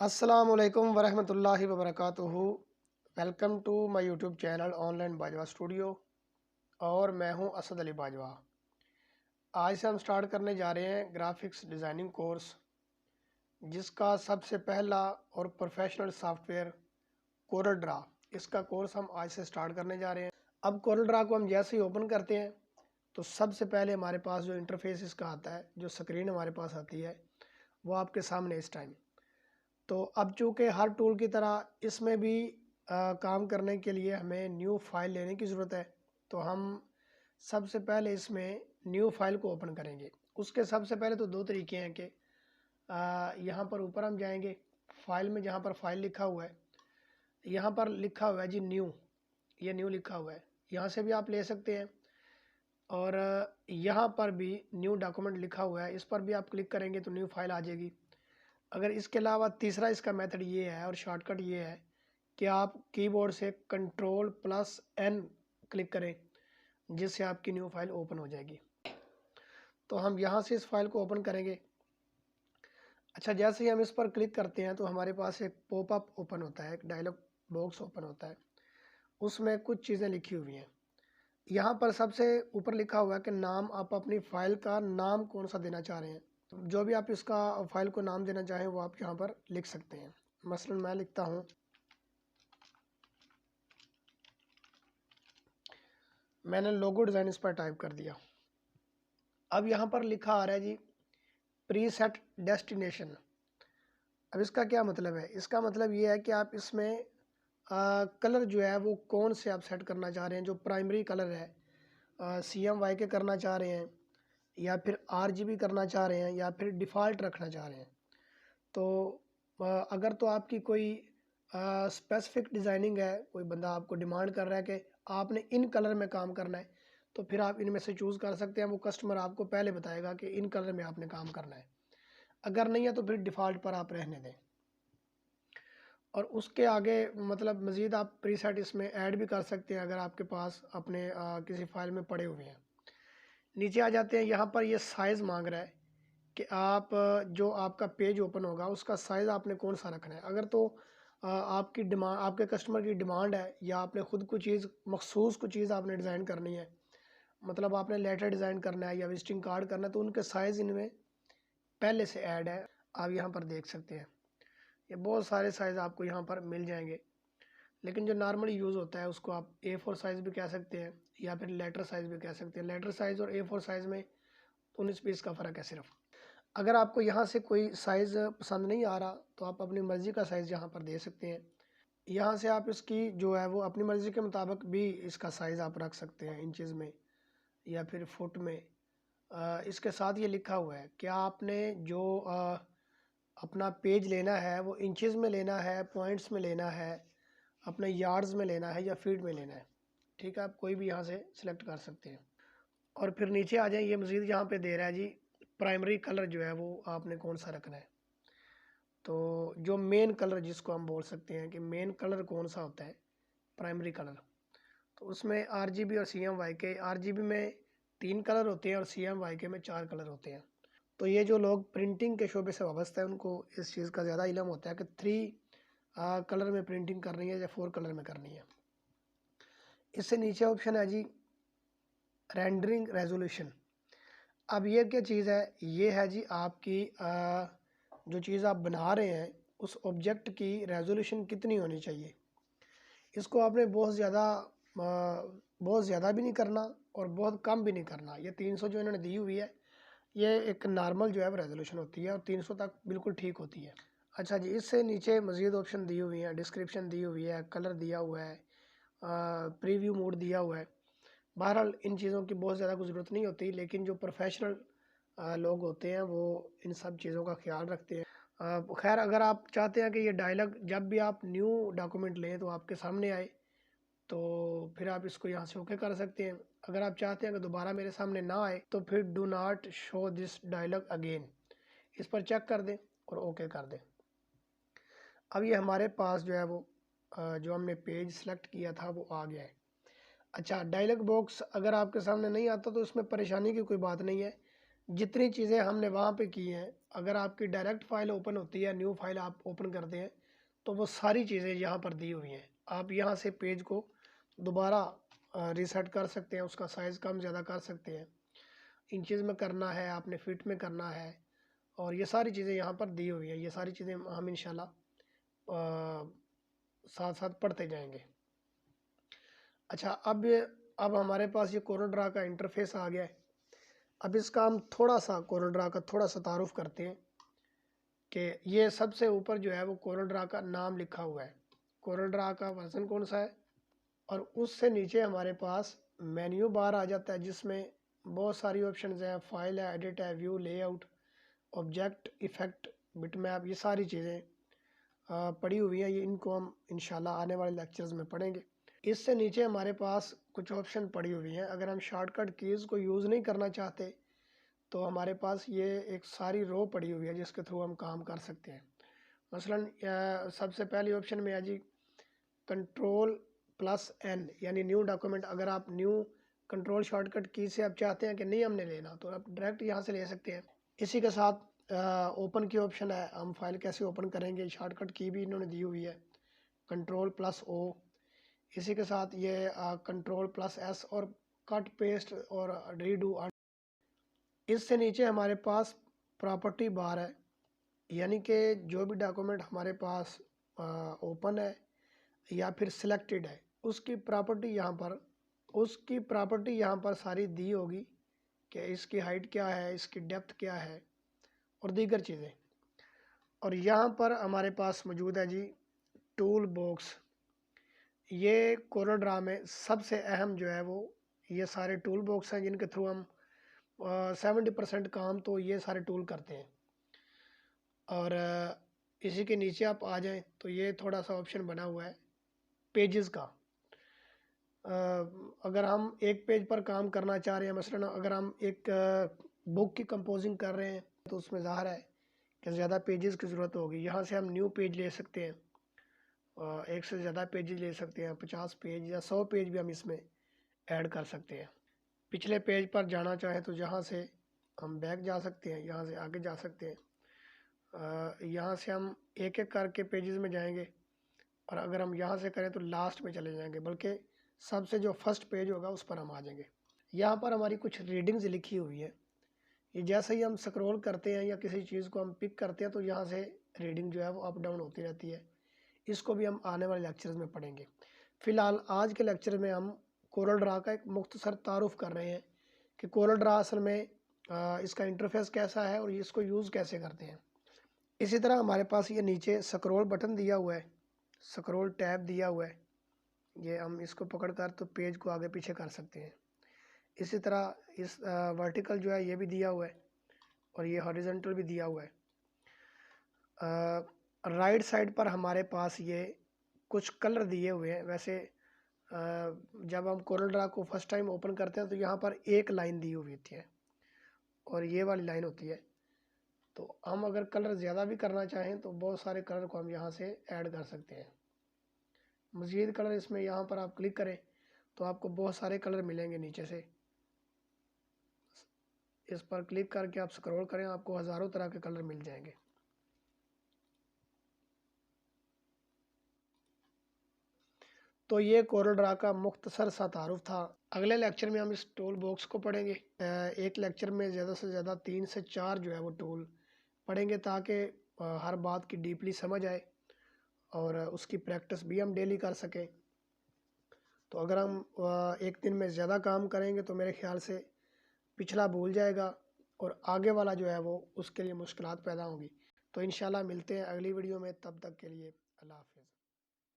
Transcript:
السلام علیکم ورحمۃ اللہ وبرکاتہ۔ Welcome to my YouTube channel online Bajwa studio, اور میں ہوں اسد علی باجوہ۔ آج سے ہم سٹارٹ کرنے جا رہے ہیں گرافکس ڈیزائننگ کورس، جس کا سب سے پہلا اور پروفیشنل سافٹ ویئر کورل ڈرا، اس کا کورس ہم آج سے سٹارٹ کرنے جا رہے ہیں۔ اب کورل ڈرا کو ہم جیسے ہی اوپن کرتے ہیں تو سب سے پہلے ہمارے پاس جو انٹرفیس اس کا آتا ہے، جو سکرین ہمارے پاس آتی ہے، وہ آپ کے سامنے اس ٹائم۔ تو اب چونکہ ہر ٹول کی طرح اس میں بھی کام کرنے کے لیے ہمیں نیو فائل لینے کی ضرورت ہے، تو ہم سب سے پہلے اس میں نیو فائل کو اوپن کریں گے۔ اس کے سب سے پہلے تو دو طریقے ہیں کہ یہاں پر اوپر ہم جائیں گے، فائل میں جہاں پر فائل لکھا ہوا ہے، یہاں پر لکھا ہوا ہے جی نیو، یہ نیو لکھا ہوا ہے، یہاں سے بھی آپ لے سکتے ہیں، اور یہاں پر بھی نیو ڈاکومنٹ لکھا ہوا ہے، اس پر بھی آپ کلک کریں گے تو نیو فائل آ جائے گی۔ اگر اس کے علاوہ تیسرا اس کا میتھڈ یہ ہے اور شارٹ کٹ یہ ہے کہ آپ کی بورڈ سے Ctrl+N کلک کریں، جس سے آپ کی نیو فائل اوپن ہو جائے گی۔ تو ہم یہاں سے اس فائل کو اوپن کریں گے۔ اچھا، جیسے ہی ہم اس پر کلک کرتے ہیں تو ہمارے پاس ایک پاپ اپ اوپن ہوتا ہے، ایک ڈائلاگ باکس اوپن ہوتا ہے، اس میں کچھ چیزیں لکھی ہوئی ہیں۔ یہاں پر سب سے اوپر لکھا ہوا ہے کہ نام، آپ اپنی فائل کا نام کون سا دینا چاہ رہے ہیں۔ جو بھی آپ اس کا فائل کو نام دینا چاہیں وہ آپ یہاں پر لکھ سکتے ہیں۔ مثلا میں لکھتا ہوں میں نے لوگو ڈیزائن اس پر ٹائپ کر دیا۔ اب یہاں پر لکھا آ رہا ہے جی پری سیٹ ڈیسٹینیشن۔ اب اس کا کیا مطلب ہے؟ اس کا مطلب یہ ہے کہ آپ اس میں کلر جو ہے وہ کون سے آپ سیٹ کرنا چاہ رہے ہیں۔ جو پرائمری کلر ہے CMYK کے کرنا چاہ رہے ہیں، یا پھر RGB کرنا چاہ رہے ہیں، یا پھر ڈیفالٹ رکھنا چاہ رہے ہیں۔ تو اگر تو آپ کی کوئی اسپیسیفک ڈیزائننگ ہے، کوئی بندہ آپ کو ڈیمانڈ کر رہا ہے کہ آپ نے ان کلر میں کام کرنا ہے، تو پھر آپ ان میں سے چوز کر سکتے ہیں۔ وہ کسٹمر آپ کو پہلے بتائے گا کہ ان کلر میں آپ نے کام کرنا ہے۔ اگر نہیں ہے تو پھر ڈیفالٹ پر آپ رہنے دیں، اور اس کے آگے مطلب مزید آپ پری سیٹ اس میں ایڈ بھی کر سکتے ہیں اگر آپ کے پاس اپنے کسی فائل میں پڑے ہوئے ہیں۔ نیچے آ جاتے ہیں، یہاں پر یہ سائز مانگ رہا ہے کہ آپ جو آپ کا پیج اوپن ہوگا اس کا سائز آپ نے کون سا رکھنا ہے۔ اگر تو آپ کی ڈیمانڈ، آپ کے کسٹمر کی ڈیمانڈ ہے، یا آپ نے خود کو چیز مخصوص کو چیز آپ نے ڈیزائن کرنی ہے، مطلب آپ نے لیٹر ڈیزائن کرنا ہے یا وزٹنگ کارڈ کرنا ہے، تو ان کے سائز ان میں پہلے سے ایڈ ہے، آپ یہاں پر دیکھ سکتے ہیں۔ یہ بہت سارے سائز آپ کو یہاں پر مل جائیں گے، لیکن جو نارملی یوز ہوتا ہے اس کو آپ A4 سائز بھی کہہ سکتے ہیں، یا پھر لیٹر سائز بھی کہہ سکتے ہیں۔ لیٹر سائز اور A4 سائز میں 19-20 کا فرق ہے صرف۔ اگر آپ کو یہاں سے کوئی سائز پسند نہیں آ رہا تو آپ اپنی مرضی کا سائز یہاں پر دے سکتے ہیں۔ یہاں سے آپ اس کی جو ہے وہ اپنی مرضی کے مطابق بھی اس کا سائز آپ رکھ سکتے ہیں، انچز میں یا پھر فٹ میں۔ اس کے ساتھ یہ لکھا ہوا ہے کہ آپ نے جو اپنا پیج لینا ہے وہ انچز میں لینا ہے، پوائنٹس میں لینا ہے، اپنے یارڈز میں لینا ہے، یا فیٹ میں لینا ہے۔ ٹھیک ہے، آپ کوئی بھی یہاں سے سلیکٹ کر سکتے ہیں۔ اور پھر نیچے آ جائیں، یہ مزید یہاں پہ دے رہا ہے جی پرائمری کلر جو ہے وہ آپ نے کون سا رکھنا ہے۔ تو جو مین کلر جس کو ہم بول سکتے ہیں کہ مین کلر کون سا ہوتا ہے، پرائمری کلر، تو اس میں RGB اور CMYK، RGB میں 3 کلر ہوتے ہیں اور CMYK میں 4 کلر ہوتے ہیں۔ تو یہ جو لوگ پرنٹنگ کے شعبے سے وابستہ ہیں ان کو اس چیز کا زیادہ علم ہوتا ہے کہ 3 کلر میں پرنٹنگ کرنی ہے یا 4 کلر میں کرنی ہے۔ اس سے نیچے آپشن ہے جی رینڈرنگ ریزولوشن۔ اب یہ کیا چیز ہے؟ یہ ہے جی آپ کی جو چیز آپ بنا رہے ہیں اس آبجیکٹ کی ریزولوشن کتنی ہونی چاہیے۔ اس کو آپ نے بہت زیادہ بھی نہیں کرنا اور بہت کم بھی نہیں کرنا۔ یہ 300 جو انہوں نے دی ہوئی ہے، یہ ایک نارمل جو ہے وہ ریزولوشن ہوتی ہے، اور 300 تک بالکل ٹھیک ہوتی ہے۔ اچھا جی، اس سے نیچے مزید آپشن دی ہوئی ہیں، ڈسکرپشن دی ہوئی ہے، کلر دیا ہوا ہے، پریویو موڈ دیا ہوا ہے۔ بہرحال ان چیزوں کی بہت زیادہ کوئی ضرورت نہیں ہوتی، لیکن جو پروفیشنل لوگ ہوتے ہیں وہ ان سب چیزوں کا خیال رکھتے ہیں۔ خیر، اگر آپ چاہتے ہیں کہ یہ ڈائلاگ جب بھی آپ نیو ڈاکومنٹ لیں تو آپ کے سامنے آئے، تو پھر آپ اس کو یہاں سے اوکے کر سکتے ہیں۔ اگر آپ چاہتے ہیں کہ دوبارہ میرے سامنے نہ آئے تو پھر do not show this dialog again, اس پر چیک کر دیں اور اوکے کر دیں۔ اب یہ ہمارے پاس جو ہے وہ جو ہم نے پیج سلیکٹ کیا تھا وہ آ گیا ہے۔ اچھا، ڈائلاگ باکس اگر آپ کے سامنے نہیں آتا تو اس میں پریشانی کی کوئی بات نہیں ہے۔ جتنی چیزیں ہم نے وہاں پہ کی ہیں اگر آپ کی ڈائریکٹ فائل اوپن ہوتی ہے، نیو فائل آپ اوپن کرتے ہیں تو وہ ساری چیزیں یہاں پر دی ہوئی ہیں. آپ یہاں سے پیج کو دوبارہ ریسیٹ کر سکتے ہیں، اس کا سائز کم زیادہ کر سکتے ہیں، انچز میں کرنا ہے آپ نے، فٹ میں کرنا ہے، اور یہ ساری چیزیں یہاں پر دی ہوئی ہیں. یہ ساری چیزیں ہم انشاءاللہ ساتھ ساتھ پڑھتے جائیں گے. اچھا، اب ہمارے پاس یہ کورل ڈرا کا انٹرفیس آ گیا ہے. اب اس کا ہم تھوڑا سا کورل ڈرا کا تھوڑا سا تعارف کرتے ہیں کہ یہ سب سے اوپر جو ہے وہ کورل ڈرا کا نام لکھا ہوا ہے، کورل ڈرا کا ورژن کون سا ہے، اور اس سے نیچے ہمارے پاس مینیو بار آ جاتا ہے جس میں بہت ساری آپشنز ہیں، فائل ہے، ایڈٹ ہے، view, layout, object, effect, bitmap, یہ ساری چیزیں پڑھی ہوئی ہیں. یہ ان کو ہم انشاءاللہ آنے والے لیکچرز میں پڑھیں گے. اس سے نیچے ہمارے پاس کچھ آپشن پڑی ہوئی ہیں. اگر ہم شارٹ کٹ کیز کو یوز نہیں کرنا چاہتے تو ہمارے پاس یہ ایک ساری رو پڑی ہوئی ہے جس کے تھرو ہم کام کر سکتے ہیں. مثلا سب سے پہلی آپشن میں ہے جی Ctrl+N یعنی نیو ڈاکومنٹ. اگر آپ نیو کنٹرول شارٹ کٹ کی سے آپ چاہتے ہیں کہ نہیں ہم نے لینا تو آپ ڈائریکٹ یہاں سے لے سکتے ہیں. اسی کے ساتھ اوپن کی آپشن ہے، ہم فائل کیسے اوپن کریں گے، شارٹ کٹ کی بھی انہوں نے دی ہوئی ہے، Ctrl+O. اسی کے ساتھ یہ Ctrl+S اور کٹ پیسٹ اور ریڈو. اس سے نیچے ہمارے پاس پراپرٹی بار ہے، یعنی کہ جو بھی ڈاکومنٹ ہمارے پاس اوپن ہے یا پھر سلیکٹڈ ہے اس کی پراپرٹی یہاں پر ساری دی ہوگی کہ اس کی ہائٹ کیا ہے، اس کی ڈیپتھ کیا ہے اور دیگر چیزیں. اور یہاں پر ہمارے پاس موجود ہے جی ٹول باکس. یہ کورل ڈرا میں سب سے اہم جو ہے وہ یہ سارے ٹول باکس ہیں جن کے تھرو ہم 70% کام تو یہ سارے ٹول کرتے ہیں. اور اسی کے نیچے آپ آ جائیں تو یہ تھوڑا سا آپشن بنا ہوا ہے پیجز کا. اگر ہم ایک پیج پر کام کرنا چاہ رہے ہیں، مثلا اگر ہم ایک بک کی کمپوزنگ کر رہے ہیں تو اس میں ظاہر ہے کہ زیادہ پیجز کی ضرورت ہوگی. یہاں سے ہم نیو پیج لے سکتے ہیں، ایک سے زیادہ پیجز لے سکتے ہیں، 50 پیج یا 100 پیج بھی ہم اس میں ایڈ کر سکتے ہیں. پچھلے پیج پر جانا چاہیں تو یہاں سے ہم بیک جا سکتے ہیں، یہاں سے آگے جا سکتے ہیں. یہاں سے ہم ایک ایک کر کے پیجز میں جائیں گے، اور اگر ہم یہاں سے کریں تو لاسٹ میں چلے جائیں گے، بلکہ سب سے جو فرسٹ پیج ہوگا اس پر ہم آ جائیں گے. یہاں پر ہماری کچھ ریڈنگز لکھی ہوئی ہیں. یہ جیسے ہی ہم سکرول کرتے ہیں یا کسی چیز کو ہم پک کرتے ہیں تو یہاں سے ریڈنگ جو ہے وہ اپ ڈاؤن ہوتی رہتی ہے. اس کو بھی ہم آنے والے لیکچرز میں پڑھیں گے. فی الحال آج کے لیکچر میں ہم کورل ڈرا کا ایک مختصر تعارف کر رہے ہیں کہ کورل ڈرا اصل میں اس کا انٹرفیس کیسا ہے اور اس کو یوز کیسے کرتے ہیں. اسی طرح ہمارے پاس یہ نیچے سکرول بٹن دیا ہوا ہے، سکرول ٹیب دیا ہوا ہے، یہ ہم اس کو پکڑ کر تو پیج کو آگے پیچھے کر سکتے ہیں. اسی طرح اس ورٹیکل جو ہے یہ بھی دیا ہوا ہے اور یہ ہاریزنٹل بھی دیا ہوا ہے. رائٹ سائڈ پر ہمارے پاس یہ کچھ کلر دیے ہوئے ہیں. ویسے جب ہم کورل ڈرا کو فرسٹ ٹائم اوپن کرتے ہیں تو یہاں پر ایک لائن دی ہوئی ہوتی ہے اور یہ والی لائن ہوتی ہے. تو ہم اگر کلر زیادہ بھی کرنا چاہیں تو بہت سارے کلر کو ہم یہاں سے ایڈ کر سکتے ہیں. مزید کلر اس میں یہاں پر آپ کلک کریں تو آپ کو بہت سارے کلر ملیں گے. نیچے سے اس پر کلک کر کے آپ سکرول کریں، آپ کو ہزاروں طرح کے کلر مل جائیں گے. تو یہ کورل ڈرا کا مختصر سا تعارف تھا. اگلے لیکچر میں ہم اس ٹول باکس کو پڑھیں گے. ایک لیکچر میں زیادہ سے زیادہ 3 سے 4 جو ہے وہ ٹول پڑھیں گے تاکہ ہر بات کی ڈیپلی سمجھ آئے اور اس کی پریکٹس بھی ہم ڈیلی کر سکیں. تو اگر ہم ایک دن میں زیادہ کام کریں گے تو میرے خیال سے پچھلا بھول جائے گا اور آگے والا جو ہے وہ اس کے لیے مشکلات پیدا ہوں گی. تو انشاءاللہ ملتے ہیں اگلی ویڈیو میں، تب تک کے لیے اللہ حافظ.